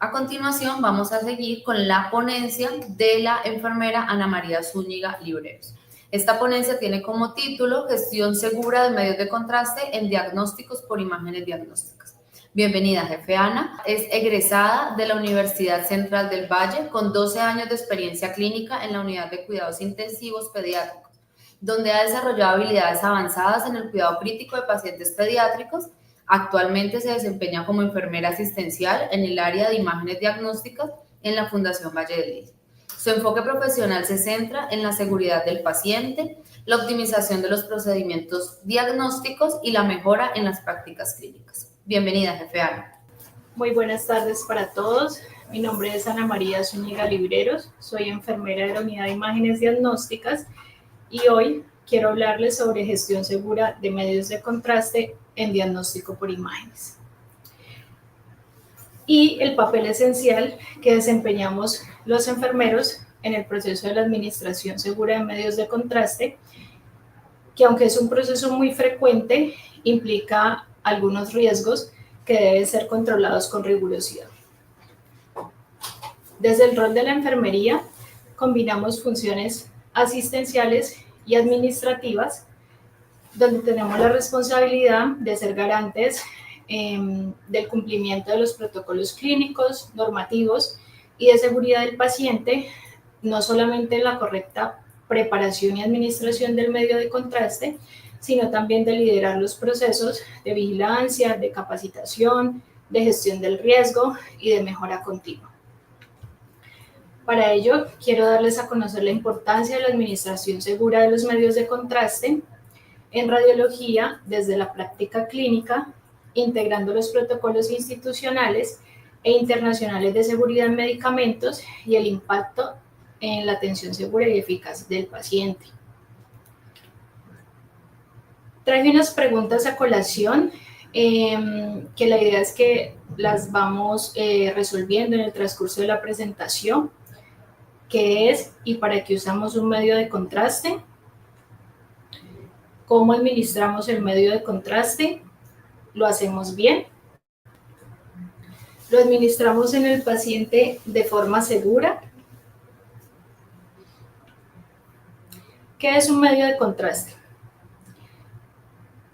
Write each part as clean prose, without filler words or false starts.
A continuación vamos a seguir con la ponencia de la enfermera Ana María Zúñiga Libreros. Esta ponencia tiene como título Gestión segura de medios de contraste en diagnósticos por imágenes diagnósticas. Bienvenida, jefe Ana. Es egresada de la Universidad Central del Valle con 12 años de experiencia clínica en la unidad de cuidados intensivos pediátricos, donde ha desarrollado habilidades avanzadas en el cuidado crítico de pacientes pediátricos. Actualmente se desempeña como enfermera asistencial en el área de imágenes diagnósticas en la Fundación Valle del Lille. Su enfoque profesional se centra en la seguridad del paciente, la optimización de los procedimientos diagnósticos y la mejora en las prácticas clínicas. Bienvenida, jefe Ana. Muy buenas tardes para todos. Mi nombre es Ana María Zúñiga Libreros. Soy enfermera de la unidad de imágenes diagnósticas y hoy quiero hablarles sobre gestión segura de medios de contraste en diagnóstico por imágenes y el papel esencial que desempeñamos los enfermeros en el proceso de la administración segura de medios de contraste, que aunque es un proceso muy frecuente, implica algunos riesgos que deben ser controlados con rigurosidad. Desde el rol de la enfermería, combinamos funciones asistenciales y administrativas, donde tenemos la responsabilidad de ser garantes del cumplimiento de los protocolos clínicos, normativos y de seguridad del paciente, no solamente en la correcta preparación y administración del medio de contraste, sino también de liderar los procesos de vigilancia, de capacitación, de gestión del riesgo y de mejora continua. Para ello, quiero darles a conocer la importancia de la administración segura de los medios de contraste en radiología desde la práctica clínica, integrando los protocolos institucionales e internacionales de seguridad en medicamentos y el impacto en la atención segura y eficaz del paciente. Traje unas preguntas a colación que la idea es que las vamos resolviendo en el transcurso de la presentación. ¿Qué es y para qué usamos un medio de contraste? ¿Cómo administramos el medio de contraste? ¿Lo hacemos bien? ¿Lo administramos en el paciente de forma segura? ¿Qué es un medio de contraste?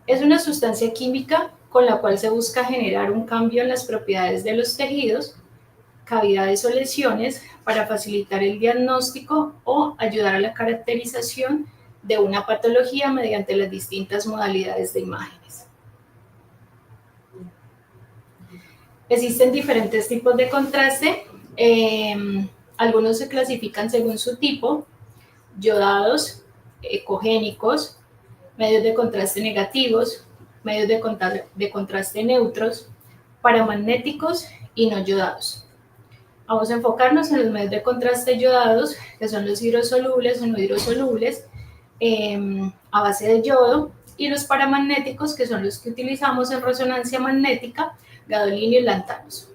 Es una sustancia química con la cual se busca generar un cambio en las propiedades de los tejidos, cavidades o lesiones para facilitar el diagnóstico o ayudar a la caracterización de una patología mediante las distintas modalidades de imágenes. Existen diferentes tipos de contraste, algunos se clasifican según su tipo: yodados, ecogénicos, medios de contraste negativos, medios de contraste neutros, paramagnéticos y no yodados. Vamos a enfocarnos en los medios de contraste yodados, que son los hidrosolubles o no hidrosolubles a base de yodo, y los paramagnéticos, que son los que utilizamos en resonancia magnética, gadolinio y lantanos.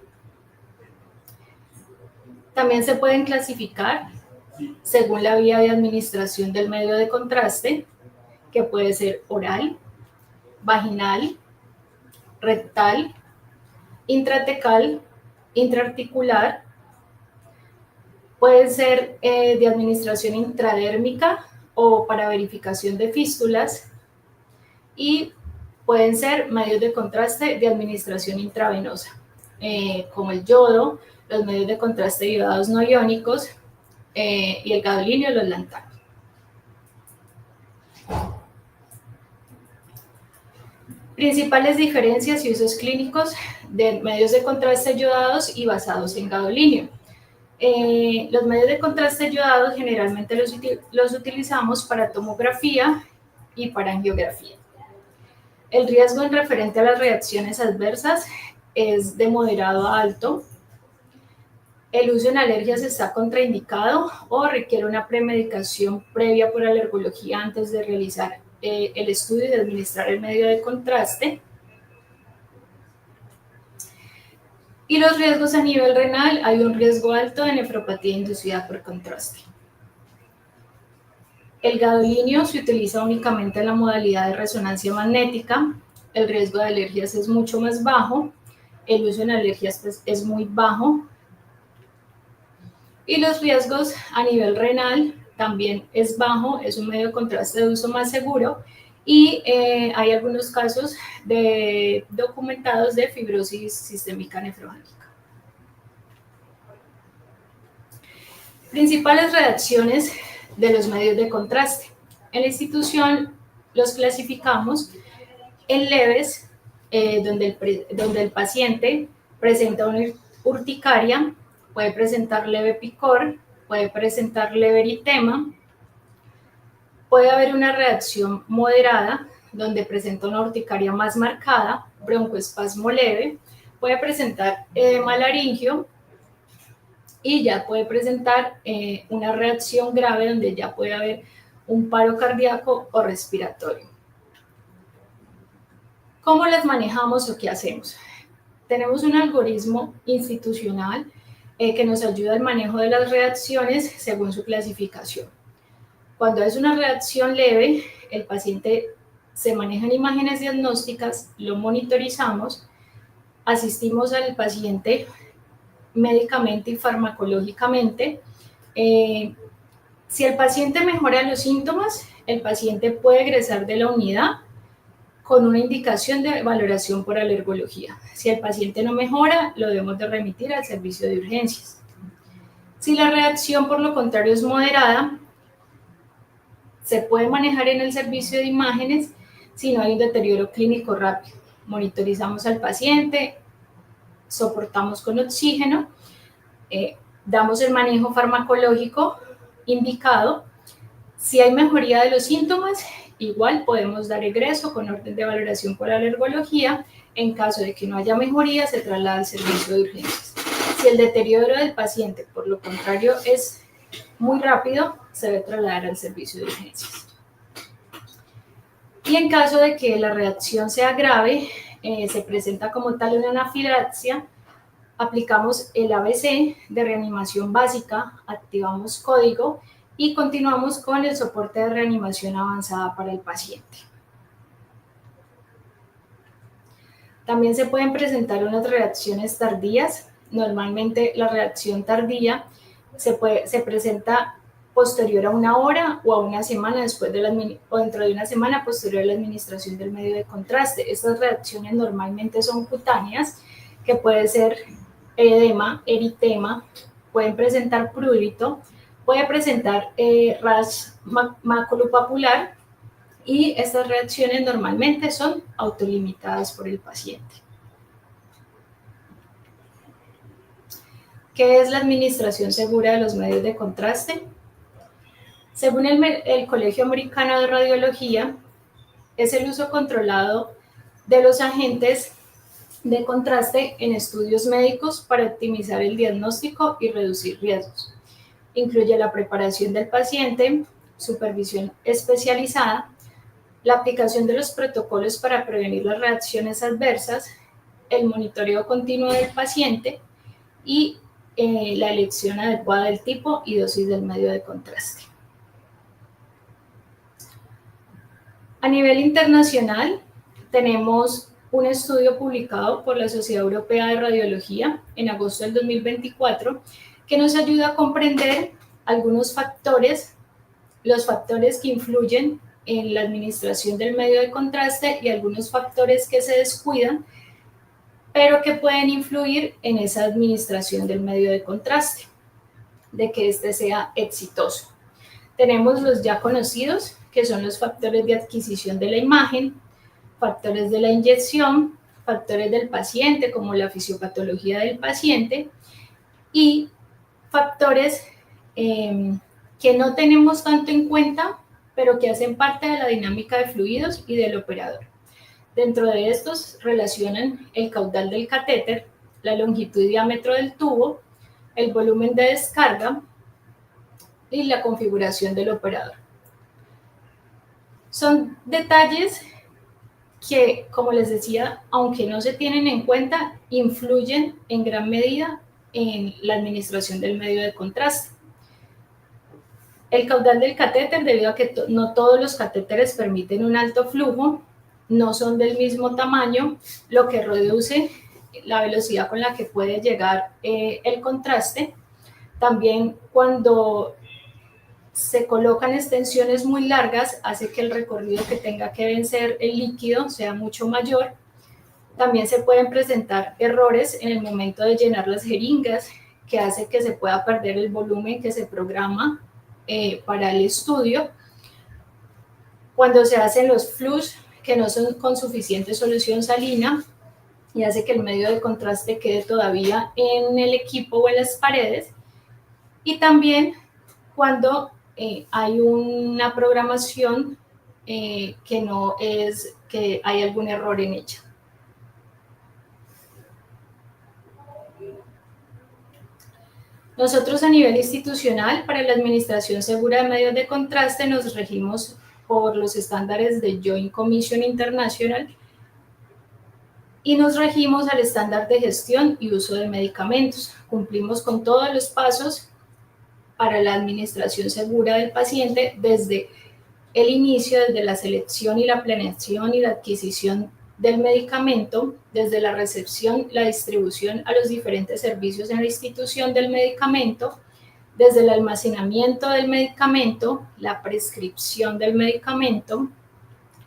También se pueden clasificar según la vía de administración del medio de contraste, que puede ser oral, vaginal, rectal, intratecal, intraarticular. Pueden ser de administración intradérmica o para verificación de fístulas, y pueden ser medios de contraste de administración intravenosa, como el yodo, los medios de contraste yodados no iónicos y el gadolinio y los lantanos. Principales diferencias y usos clínicos de medios de contraste yodados y basados en gadolinio. Los medios de contraste yodados generalmente los utilizamos para tomografía y para angiografía. El riesgo en referente a las reacciones adversas es de moderado a alto. El uso en alergias está contraindicado o requiere una premedicación previa por alergología antes de realizar el estudio y de administrar el medio de contraste. Y los riesgos a nivel renal: hay un riesgo alto de nefropatía inducida por contraste. El gadolinio se utiliza únicamente en la modalidad de resonancia magnética. El riesgo de alergias es mucho más bajo. El uso en alergias es muy bajo, Y los riesgos a nivel renal también es bajo, es un medio de contraste de uso más seguro y hay algunos casos documentados de fibrosis sistémica nefrológica. Principales redacciones de los medios de contraste. En la institución los clasificamos en leves, donde el paciente presenta una urticaria, puede presentar leve picor, puede presentar leve eritema, puede haber una reacción moderada, donde presenta una urticaria más marcada, broncoespasmo leve, puede presentar edema laringio y ya puede presentar una reacción grave donde ya puede haber un paro cardíaco o respiratorio. ¿Cómo las manejamos o qué hacemos? Tenemos un algoritmo institucional que nos ayuda al manejo de las reacciones según su clasificación. Cuando es una reacción leve, el paciente se maneja en imágenes diagnósticas, lo monitorizamos, asistimos al paciente médicamente y farmacológicamente. Si el paciente mejora los síntomas, el paciente puede egresar de la unidad con una indicación de valoración por alergología. Si el paciente no mejora, lo debemos de remitir al servicio de urgencias. Si la reacción, por lo contrario, es moderada, se puede manejar en el servicio de imágenes si no hay un deterioro clínico rápido. Monitorizamos al paciente, soportamos con oxígeno, damos el manejo farmacológico indicado. Si hay mejoría de los síntomas, igual podemos dar egreso con orden de valoración por alergología. En caso de que no haya mejoría, se traslada al servicio de urgencias. Si el deterioro del paciente, por lo contrario, es muy rápido, se debe trasladar al servicio de urgencias. Y en caso de que la reacción sea grave, se presenta como tal una anafilaxia, aplicamos el ABC de reanimación básica, activamos código y continuamos con el soporte de reanimación avanzada para el paciente. También se pueden presentar unas reacciones tardías. Normalmente la reacción tardía se presenta posterior a una hora o a una semana después o dentro de una semana posterior a la administración del medio de contraste. Estas reacciones normalmente son cutáneas, que puede ser edema, eritema, pueden presentar prurito, puede presentar rash maculopapular y estas reacciones normalmente son autolimitadas por el paciente. ¿Qué es la administración segura de los medios de contraste? Según el Colegio Americano de Radiología, es el uso controlado de los agentes de contraste en estudios médicos para optimizar el diagnóstico y reducir riesgos. Incluye la preparación del paciente, supervisión especializada, la aplicación de los protocolos para prevenir las reacciones adversas, el monitoreo continuo del paciente y la elección adecuada del tipo y dosis del medio de contraste. A nivel internacional, tenemos un estudio publicado por la Sociedad Europea de Radiología en agosto del 2024 que nos ayuda a comprender algunos factores, los factores que influyen en la administración del medio de contraste y algunos factores que se descuidan, pero que pueden influir en esa administración del medio de contraste, de que éste sea exitoso. Tenemos los ya conocidos, que son los factores de adquisición de la imagen, factores de la inyección, factores del paciente, como la fisiopatología del paciente, y factores que no tenemos tanto en cuenta, pero que hacen parte de la dinámica de fluidos y del operador. Dentro de estos relacionan el caudal del catéter, la longitud y diámetro del tubo, el volumen de descarga y la configuración del operador. Son detalles que, como les decía, aunque no se tienen en cuenta, influyen en gran medida en la administración del medio de contraste. El caudal del catéter, debido a que no todos los catéteres permiten un alto flujo, no son del mismo tamaño, lo que reduce la velocidad con la que puede llegar el contraste. También cuando se colocan extensiones muy largas, hace que el recorrido que tenga que vencer el líquido sea mucho mayor. También se pueden presentar errores en el momento de llenar las jeringas, que hace que se pueda perder el volumen que se programa para el estudio. Cuando se hacen los flush que no son con suficiente solución salina y hace que el medio de contraste quede todavía en el equipo o en las paredes. Y también cuando hay una programación que no es, que hay algún error en ella. Nosotros a nivel institucional, para la administración segura de medios de contraste, nos regimos por los estándares de Joint Commission International y nos regimos al estándar de gestión y uso de medicamentos. Cumplimos con todos los pasos para la administración segura del paciente desde el inicio, desde la selección y la planeación y la adquisición del medicamento, desde la recepción, la distribución a los diferentes servicios en la institución del medicamento, desde el almacenamiento del medicamento, la prescripción del medicamento,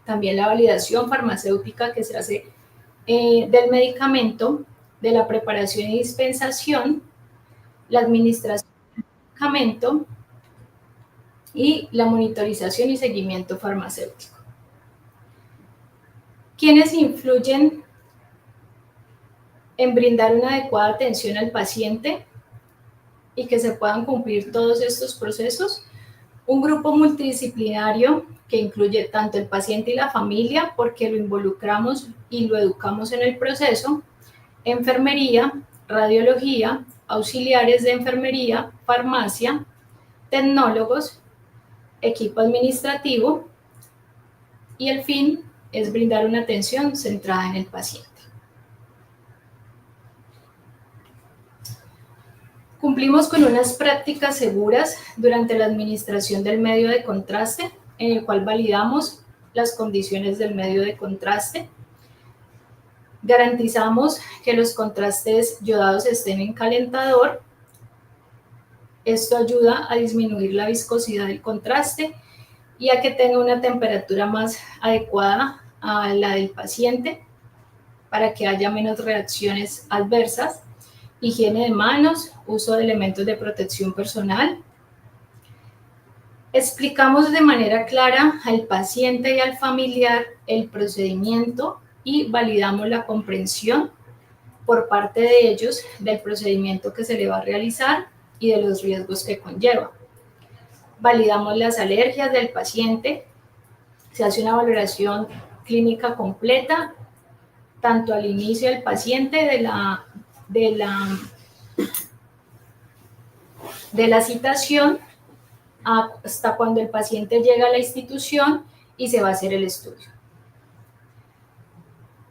también la validación farmacéutica que se hace del medicamento, de la preparación y dispensación, la administración del medicamento y la monitorización y seguimiento farmacéutico. ¿Quiénes influyen en brindar una adecuada atención al paciente y que se puedan cumplir todos estos procesos? Un grupo multidisciplinario que incluye tanto el paciente y la familia, porque lo involucramos y lo educamos en el proceso, enfermería, radiología, auxiliares de enfermería, farmacia, tecnólogos, equipo administrativo, y el fin es brindar una atención centrada en el paciente. Cumplimos con unas prácticas seguras durante la administración del medio de contraste, en el cual validamos las condiciones del medio de contraste. Garantizamos que los contrastes yodados estén en calentador. Esto ayuda a disminuir la viscosidad del contraste y a que tenga una temperatura más adecuada a la del paciente para que haya menos reacciones adversas. Higiene de manos, uso de elementos de protección personal. Explicamos de manera clara al paciente y al familiar el procedimiento y validamos la comprensión por parte de ellos del procedimiento que se le va a realizar y de los riesgos que conlleva. Validamos las alergias del paciente, se hace una valoración clínica completa, tanto al inicio del paciente de la citación hasta cuando el paciente llega a la institución y se va a hacer el estudio.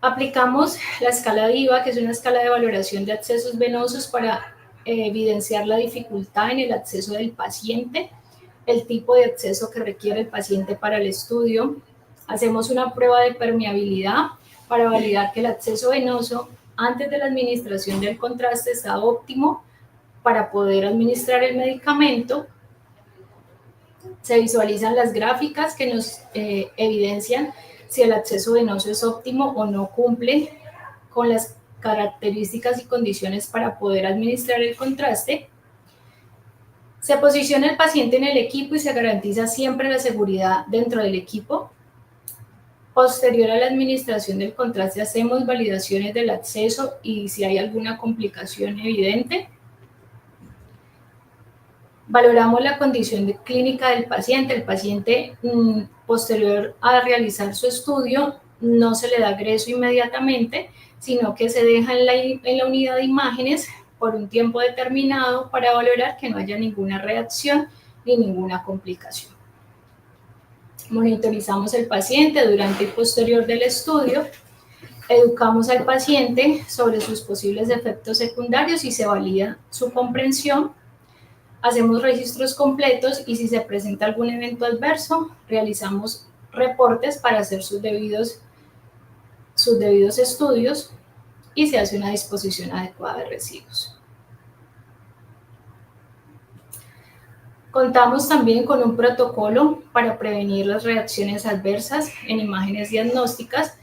Aplicamos la escala DIVA, que es una escala de valoración de accesos venosos para evidenciar la dificultad en el acceso del paciente, el tipo de acceso que requiere el paciente para el estudio. Hacemos una prueba de permeabilidad para validar que el acceso venoso antes de la administración del contraste está óptimo para poder administrar el medicamento. Se visualizan las gráficas que nos evidencian si el acceso venoso es óptimo o no cumple con las características y condiciones para poder administrar el contraste. Se posiciona el paciente en el equipo y se garantiza siempre la seguridad dentro del equipo. Posterior a la administración del contraste hacemos validaciones del acceso y si hay alguna complicación evidente. Valoramos la condición clínica del paciente. El paciente, posterior a realizar su estudio, no se le da ingreso inmediatamente, sino que se deja en la unidad de imágenes por un tiempo determinado para valorar que no haya ninguna reacción ni ninguna complicación. Monitorizamos el paciente durante y posterior del estudio. Educamos al paciente sobre sus posibles efectos secundarios y se valida su comprensión. Hacemos registros completos y si se presenta algún evento adverso, realizamos reportes para hacer sus debidos estudios y se hace una disposición adecuada de residuos. Contamos también con un protocolo para prevenir las reacciones adversas en imágenes diagnósticas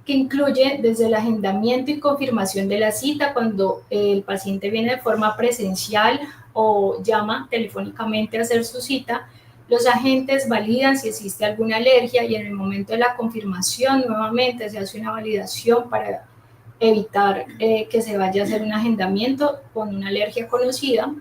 que incluye desde el agendamiento y confirmación de la cita cuando el paciente viene de forma presencial o llama telefónicamente a hacer su cita. Los agentes validan si existe alguna alergia y en el momento de la confirmación nuevamente se hace una validación para evitar que se vaya a hacer un agendamiento con una alergia conocida,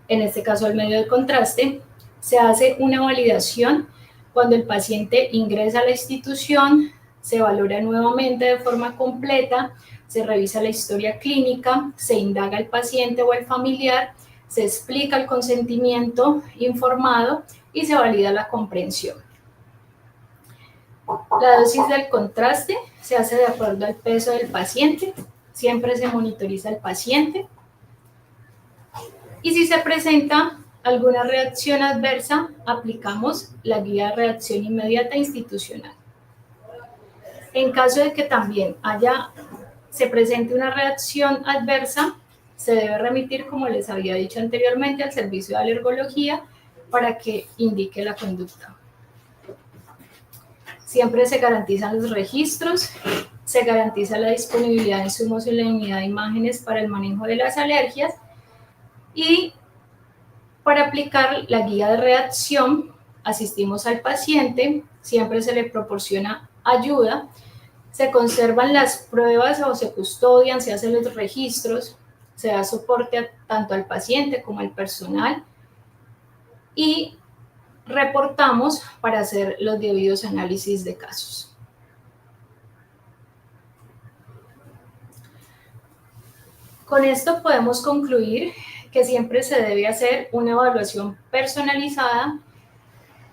en este caso el medio de contraste. Se hace una validación cuando el paciente ingresa a la institución, se valora nuevamente de forma completa, se revisa la historia clínica, se indaga al paciente o al familiar, se explica el consentimiento informado y se valida la comprensión. La dosis del contraste se hace de acuerdo al peso del paciente, siempre se monitoriza al paciente. Y si se presenta alguna reacción adversa, aplicamos la guía de reacción inmediata institucional. En caso de que también se presente una reacción adversa, se debe remitir, como les había dicho anteriormente, al servicio de alergología para que indique la conducta. Siempre se garantizan los registros, se garantiza la disponibilidad de insumos y la unidad de imágenes para el manejo de las alergias, y para aplicar la guía de reacción asistimos al paciente, siempre se le proporciona ayuda, se conservan las pruebas o se custodian, se hacen los registros, se da soporte tanto al paciente como al personal y reportamos para hacer los debidos análisis de casos. Con esto podemos concluir que siempre se debe hacer una evaluación personalizada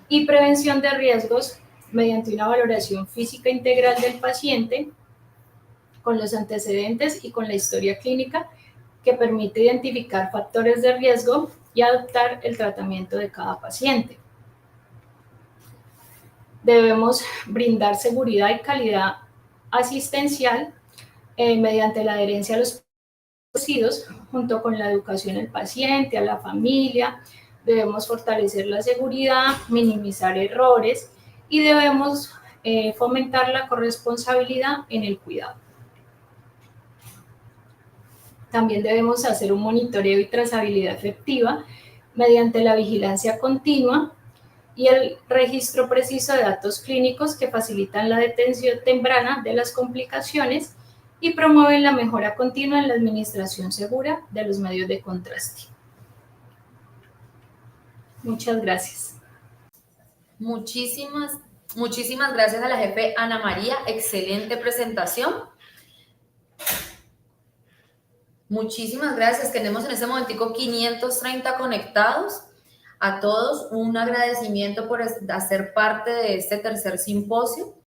y prevención de riesgos mediante una valoración física integral del paciente con los antecedentes y con la historia clínica que permite identificar factores de riesgo y adoptar el tratamiento de cada paciente. Debemos brindar seguridad y calidad asistencial mediante la adherencia a los conocidos, junto con la educación al paciente, a la familia. Debemos fortalecer la seguridad, minimizar errores y debemos fomentar la corresponsabilidad en el cuidado. También debemos hacer un monitoreo y trazabilidad efectiva mediante la vigilancia continua y el registro preciso de datos clínicos que facilitan la detención temprana de las complicaciones y promueven la mejora continua en la administración segura de los medios de contraste. Muchas gracias. Muchísimas gracias a la jefe Ana María. Excelente presentación. Muchísimas gracias. Tenemos en este momentico 530 conectados. A todos un agradecimiento por hacer parte de este tercer simposio.